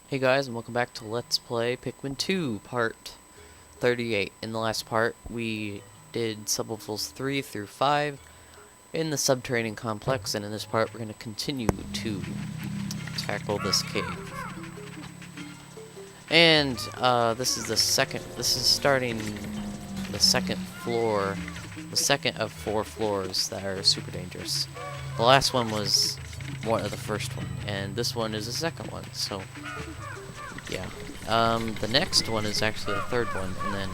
Hey guys, and welcome back to Let's Play Pikmin 2, Part 38. In the last part, we did sublevels 3 through 5 in the Subterranean Complex, and in this part, we're going to continue to tackle this cave. And, this is starting the second floor, the second of 4 floors that are super dangerous. The last one was one of the first one, and this one is the second one, so yeah. The next one is actually the third one, and then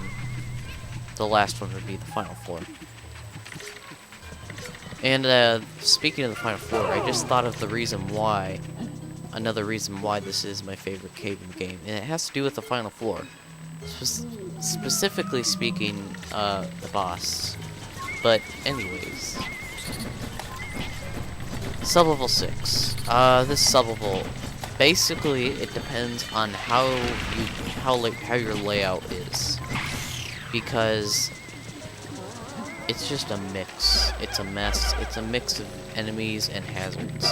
the last one would be the final floor. And, speaking of the final floor, I just thought of the reason why, another reason why this is my favorite cave in the game, and it has to do with the final floor. Specifically speaking, the boss. But, anyways. Sublevel 6. This sublevel, basically, it depends on how your layout is, because it's just a mix. It's a mess. It's a mix of enemies and hazards.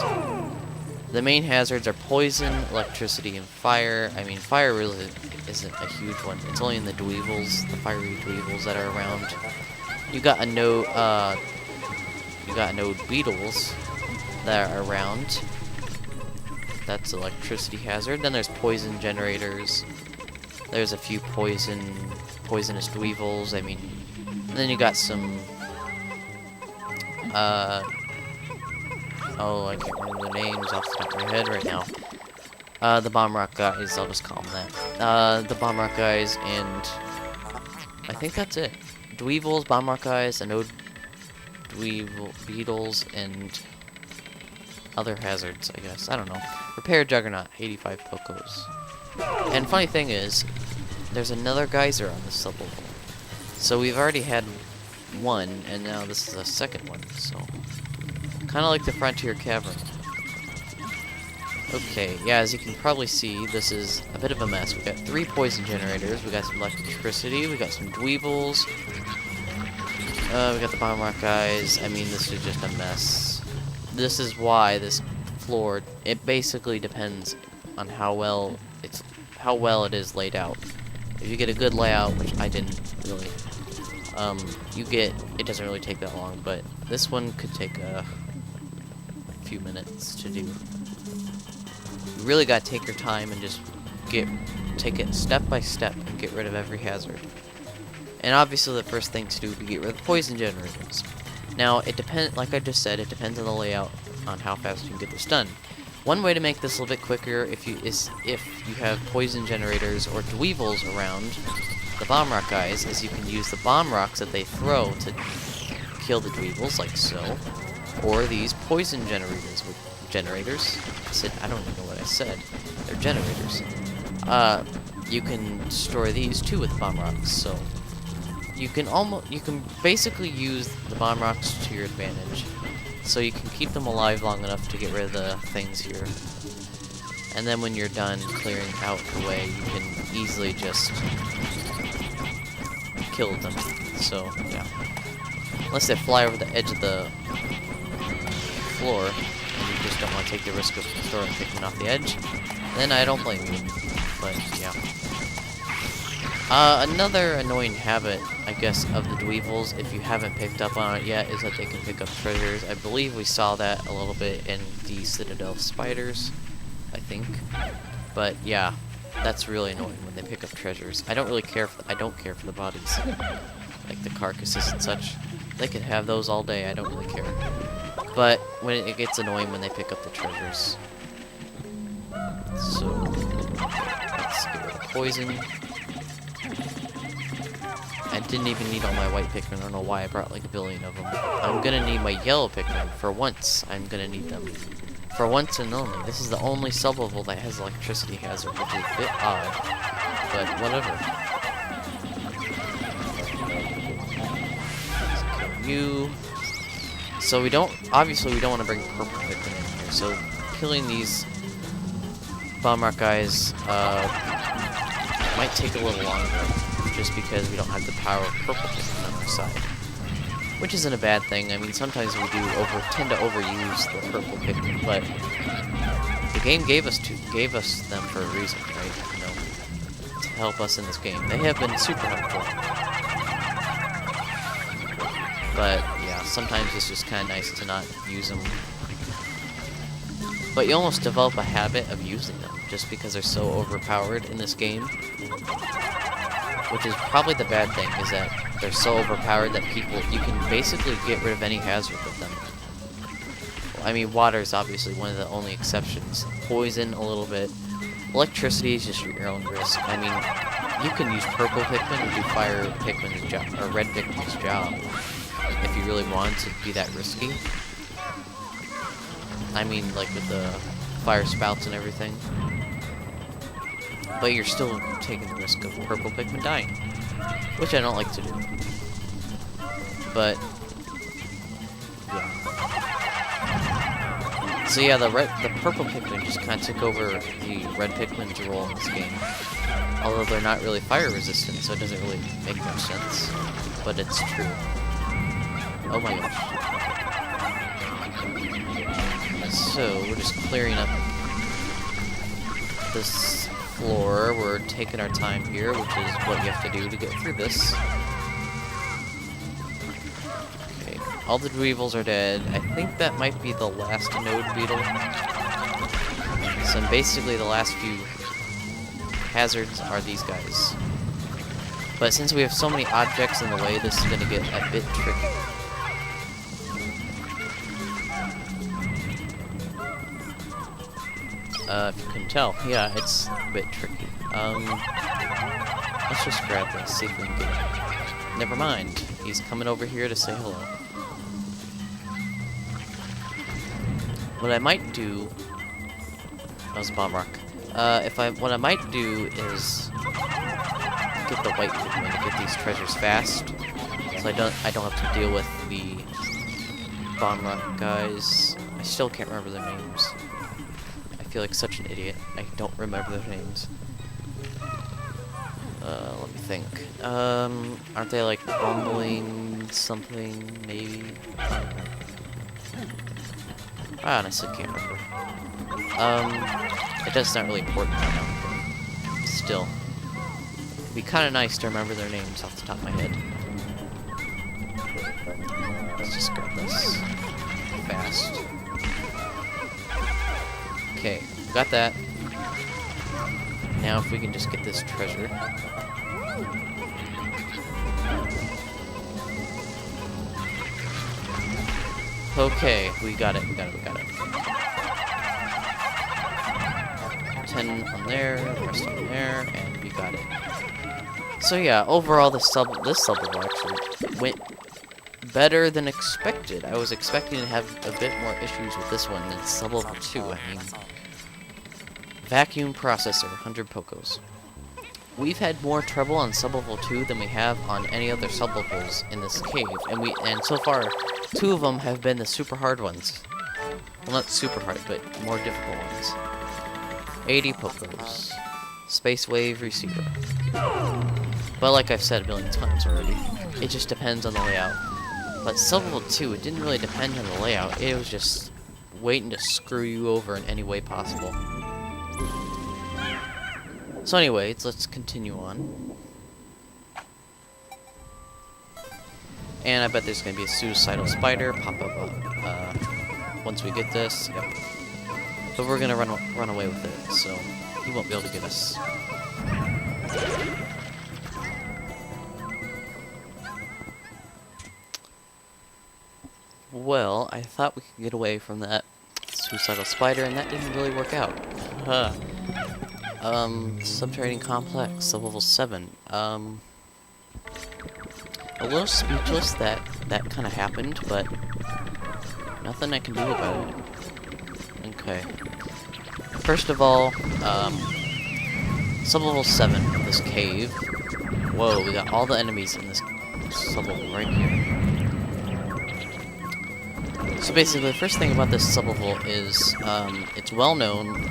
The main hazards are poison, electricity, and fire. I mean, fire really isn't a huge one. It's only in the dweevils, the fiery dweevils that are around. You got a node beetles that are around. That's electricity hazard. Then there's poison generators. There's a few poisonous dweevils. I mean, and then you got some oh, I can't remember the names off the top of my head right now. The bomb rock guys, I'll just call them that. The bomb rock guys, and I think that's it. Dweevils, bomb rock guys, anode dweevil beetles, and other hazards, I guess. I don't know. Repair Juggernaut, 85 Pocos. And funny thing is, there's another geyser on this sublevel. So we've already had one, and now this is the second one, so kind of like the Frontier Cavern. Okay, yeah, as you can probably see, this is a bit of a mess. We got 3 poison generators, we got some electricity, we got some dweevils, we got the bomb rock guys. I mean, this is just a mess. This is why this floor, it basically depends on how well it is laid out. If you get a good layout, which I didn't really, it doesn't really take that long, but this one could take a few minutes to do. You really gotta take your time and just take it step by step and get rid of every hazard. And obviously the first thing to do would be get rid of the poison generators. Now, it depends, like I just said, it depends on the layout on how fast you can get this done. One way to make this a little bit quicker if you have poison generators or dweevils around the bomb rock guys, is you can use the bomb rocks that they throw to kill the dweevils, like so, or these poison generators. I don't even know what I said. They're generators. You can store these too with bomb rocks, so you can basically use the bomb rocks to your advantage. So you can keep them alive long enough to get rid of the things here. And then when you're done clearing out the way, you can easily just kill them. So, yeah. Unless they fly over the edge of the floor, and you just don't want to take the risk of throwing Pikmin off the edge, then I don't blame you. But, yeah. Another annoying habit, I guess, of the dweevils, if you haven't picked up on it yet, is that they can pick up treasures. I believe we saw that a little bit in the Citadel spiders, I think. But yeah, that's really annoying when they pick up treasures. I don't really care I don't care for the bodies, like the carcasses and such. They can have those all day. I don't really care. But when it gets annoying when they pick up the treasures. So let's get rid of poison. I didn't even need all my white Pikmin. I don't know why I brought like a billion of them. I'm gonna need my yellow Pikmin. For once, I'm gonna need them. For once and only. This is the only sublevel that has electricity hazard, which is a bit odd. But whatever. Let's kill you. So obviously we don't want to bring purple Pikmin in here. So killing these bomb rock guys might take a little longer, just because we don't have the power of purple Pikmin on our side. Which isn't a bad thing. I mean, sometimes we do tend to overuse the purple Pikmin, but game gave us them for a reason, right? You know, to help us in this game. They have been super helpful. But yeah, sometimes it's just kind of nice to not use them. But you almost develop a habit of using them just because they're so overpowered in this game. Which is probably the bad thing, is that they're so overpowered that you can basically get rid of any hazard with them. I mean, water is obviously one of the only exceptions. Poison, a little bit. Electricity is just your own risk. I mean, you can use purple Pikmin to do fire Pikmin's job, or red Pikmin's job, if you really want to be that risky. I mean, like with the fire spouts and everything. But you're still taking the risk of purple Pikmin dying, which I don't like to do. But yeah. So yeah, the purple Pikmin just kind of took over the red Pikmin's role in this game. Although they're not really fire resistant, so it doesn't really make much sense. But it's true. Oh my gosh. So we're just clearing up this floor. We're taking our time here, which is what you have to do to get through this. Okay, all the dweevils are dead. I think that might be the last node beetle. So basically the last few hazards are these guys. But since we have so many objects in the way, this is going to get a bit tricky. If you can tell, yeah, it's a bit tricky. Let's just grab this, see if we can get it. Never mind, he's coming over here to say hello. What I might do... That was a bomb rock. What I might do is get the white Pikmin to get these treasures fast, so I don't have to deal with the bomb rock guys. I still can't remember their names. I feel like such an idiot. I don't remember their names. Let me think. Aren't they like rumbling something, maybe? Ah, and I still can't remember. It's not really important right now, but still. It'd be kind of nice to remember their names off the top of my head. Let's just grab this fast. Okay, got that. Now if we can just get this treasure. Okay, we got it. 10 on there, the rest on there, and we got it. So yeah, overall this sub-level actually went better than expected. I was expecting to have a bit more issues with this one than sub-level 2. I mean, vacuum processor, 100 Pokos. We've had more trouble on sub-level 2 than we have on any other sub-levels in this cave, and so far, 2 of them have been the super hard ones. Well, not super hard, but more difficult ones. 80 Pokos. Space Wave Receiver. But like I've said a million times already, it just depends on the layout. But sub-level 2, it didn't really depend on the layout, it was just waiting to screw you over in any way possible. So anyways, let's continue on. And I bet there's going to be a suicidal spider pop up once we get this. Yep. But we're going to run away with it, so he won't be able to get us. Well, I thought we could get away from that suicidal spider, and that didn't really work out. Subterranean Complex, sub-level 7. A little speechless that kind of happened, but nothing I can do about it. Okay. First of all, sub-level 7 of this cave. Whoa, we got all the enemies in this sub-level right here. So basically, the first thing about this sub-level is, it's well known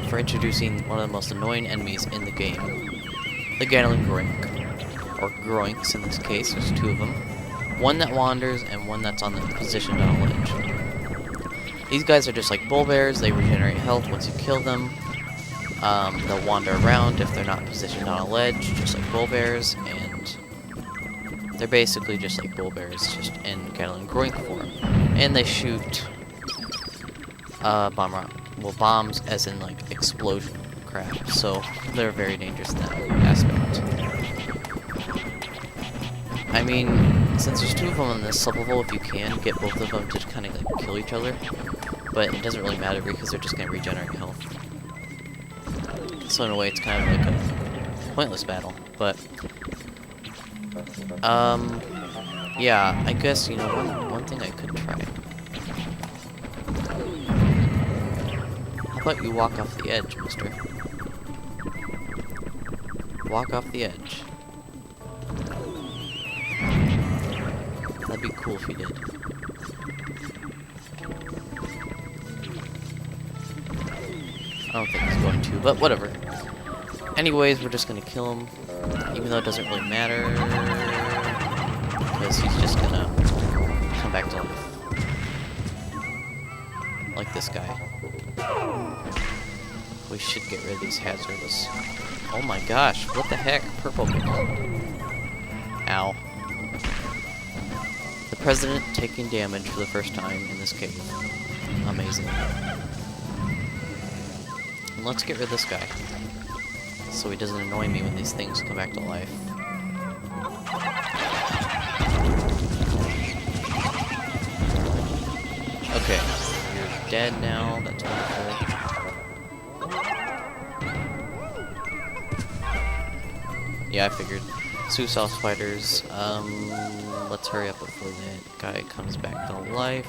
for introducing one of the most annoying enemies in the game. The Gatling Groink. Or Groinks in this case, there's 2 of them. One that wanders and one that's on the positioned on a ledge. These guys are just like bull bears. They regenerate health once you kill them. They'll wander around if they're not positioned on a ledge, just like bull bears, and they're basically just like bull bears, just in Gatling Groink form. And they shoot bombs as in like explosion crap, so they're very dangerous in that aspect. I mean, since there's two of them on this sublevel, if you can, get both of them to kind of like kill each other, but it doesn't really matter because they're just going to regenerate health. So in a way, it's kind of like a pointless battle, but yeah, I guess, you know, one thing I could try. How about you walk off the edge, mister? Walk off the edge. That'd be cool if you did. I don't think he's going to, but whatever. Anyways, we're just gonna kill him, even though it doesn't really matter, because he's just gonna come back to life. Like this guy. We should get rid of these hazards. Oh my gosh, what the heck? Purple people. Ow. The president taking damage for the first time in this cave. Amazing. And let's get rid of this guy, so he doesn't annoy me when these things come back to life. Okay, you're dead now, that's wonderful. Yeah, I figured. Suicide spiders, let's hurry up before that guy comes back to life.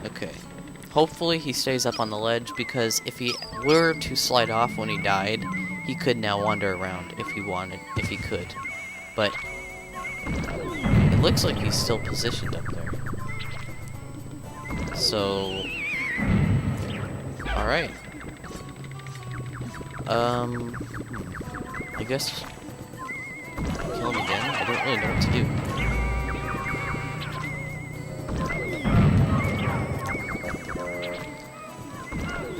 Okay. Hopefully he stays up on the ledge, because if he were to slide off when he died, he could now wander around if he wanted, if he could. But it looks like he's still positioned up there. So, alright. I guess kill him again. I don't really know what to do.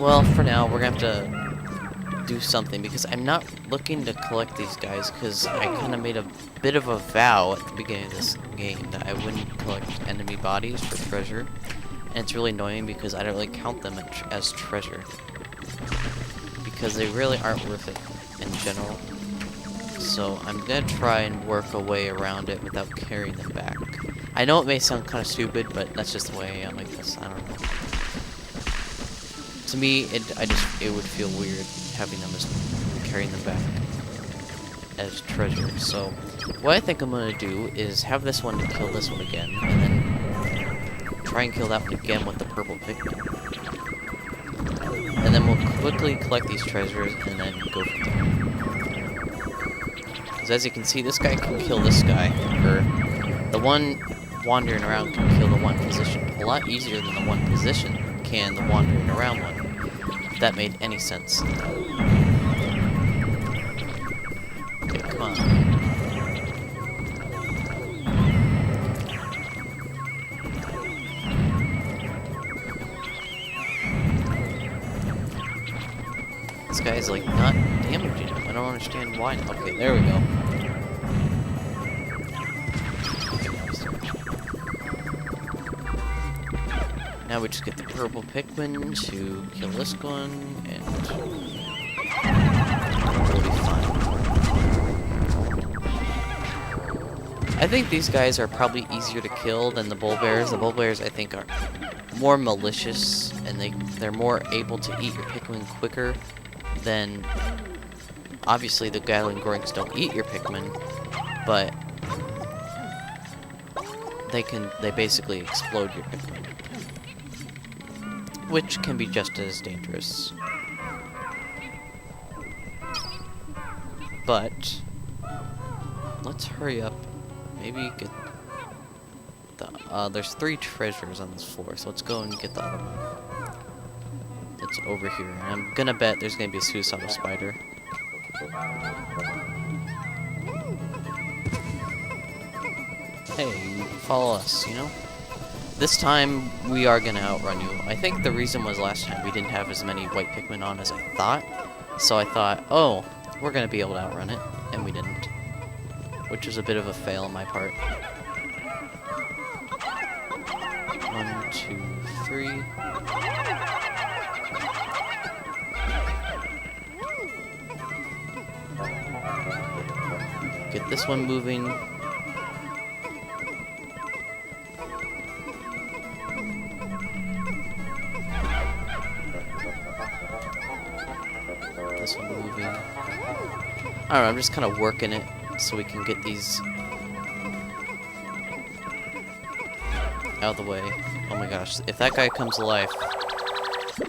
Well, for now, we're gonna have to do something, because I'm not looking to collect these guys, because I kind of made a bit of a vow at the beginning of this game that I wouldn't collect enemy bodies for treasure, and it's really annoying because I don't really count them as treasure, because they really aren't worth it in general. So I'm gonna try and work a way around it without carrying them back. I know it may sound kind of stupid, but that's just the way I am, I guess. I don't know. To me, it would feel weird having them as carrying them back as treasure. So what I think I'm gonna do is have this one to kill this one again, and then try and kill that one again with the purple Pikmin. And then we'll quickly collect these treasures and then go from there. Because as you can see, this guy can kill this guy, or the one wandering around can kill the one positioned a lot easier than the one positioned can the wandering around one, if that made any sense. Okay, come on. This guy's like not damaging him. I don't understand why. Okay, there we go. Now we just get the purple Pikmin to kill this one, and we'll be fine. I think these guys are probably easier to kill than the bull bears. The bull bears, I think, are more malicious, and they're more able to eat your Pikmin quicker than... Obviously, the Gatling Groinks don't eat your Pikmin, but they basically explode your Pikmin, which can be just as dangerous. But let's hurry up. Maybe get the there's 3 treasures on this floor, so let's go and get the other one. It's over here. And I'm gonna bet there's gonna be a suicidal spider. Hey, follow us, you know? This time, we are gonna outrun you. I think the reason was last time we didn't have as many white Pikmin on as I thought. So I thought, oh, we're gonna be able to outrun it, and we didn't. Which was a bit of a fail on my part. 1, 2, 3. Get this one moving. This one moving. I don't know, I'm just kind of working it so we can get these out of the way. Oh my gosh, if that guy comes alive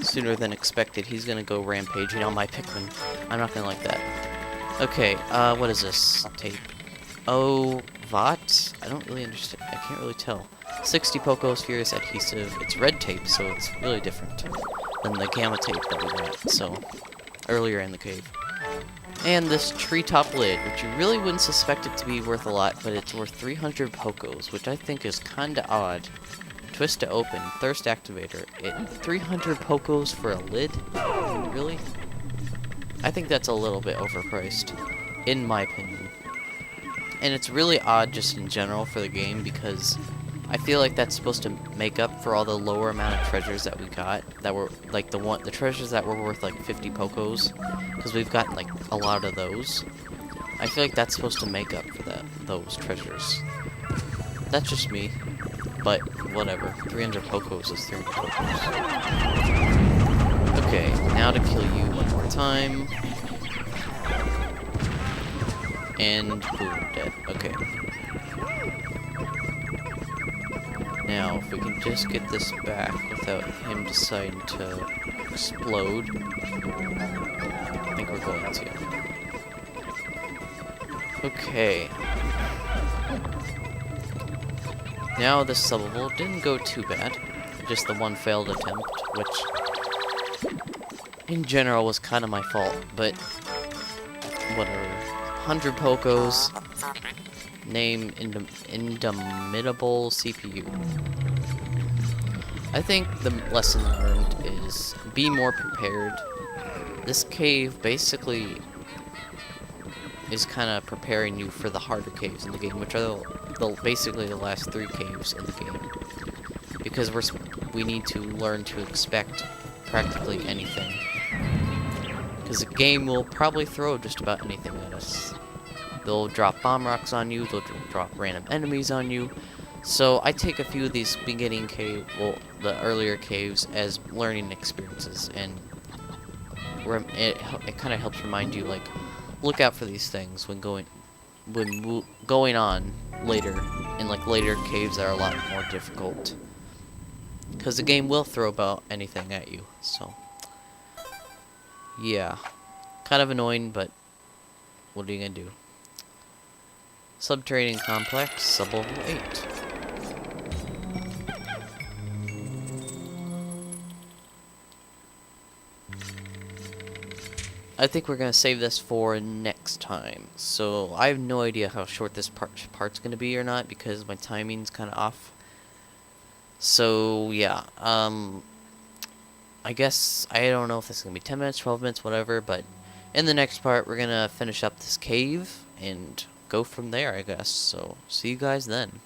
sooner than expected, he's gonna go rampaging on my Pikmin. I'm not gonna like that. Okay, what is this tape? Oh, VOT? I don't really understand. I can't really tell. 60 Poco's Furious Adhesive. It's red tape, so it's really different than the gamma tape that we got, so earlier in the cave. And this treetop lid, which you really wouldn't suspect it to be worth a lot, but it's worth 300 Pocos, which I think is kinda odd. Twist to open, thirst activator. 300 Pocos for a lid? Really? I think that's a little bit overpriced, in my opinion. And it's really odd just in general for the game because I feel like that's supposed to make up for all the lower amount of treasures that we got that were like the treasures that were worth like 50 Pocos, because we've got like a lot of those. I feel like that's supposed to make up for those treasures. That's just me, but whatever. 300 Pocos is 300 Pocos. Okay, now to kill you one more time. And boom, dead. Okay. Now, if we can just get this back without him deciding to explode, I think we're going to. Okay. Now this sublevel didn't go too bad. Just the one failed attempt, which in general was kind of my fault, but whatever. 100 Pocos. Name Indomitable CPU. I think the lesson learned is be more prepared. This cave basically is kind of preparing you for the harder caves in the game, which are basically the last 3 caves in the game. Because we need to learn to expect practically anything. Because the game will probably throw just about anything at us. They'll drop bomb rocks on you, they'll drop random enemies on you. So I take a few of these beginning the earlier caves as learning experiences, and it kind of helps remind you, like, look out for these things when going on later, in like later caves that are a lot more difficult. Because the game will throw about anything at you, so yeah. Kind of annoying, but what are you gonna do? Subterranean Complex, sublevel 8. I think we're gonna save this for next time. So I have no idea how short this part's gonna be or not because my timing's kind of off. So yeah, I guess I don't know if this is gonna be 10 minutes, 12 minutes, whatever. But in the next part, we're gonna finish up this cave and go from there, I guess. So see you guys then.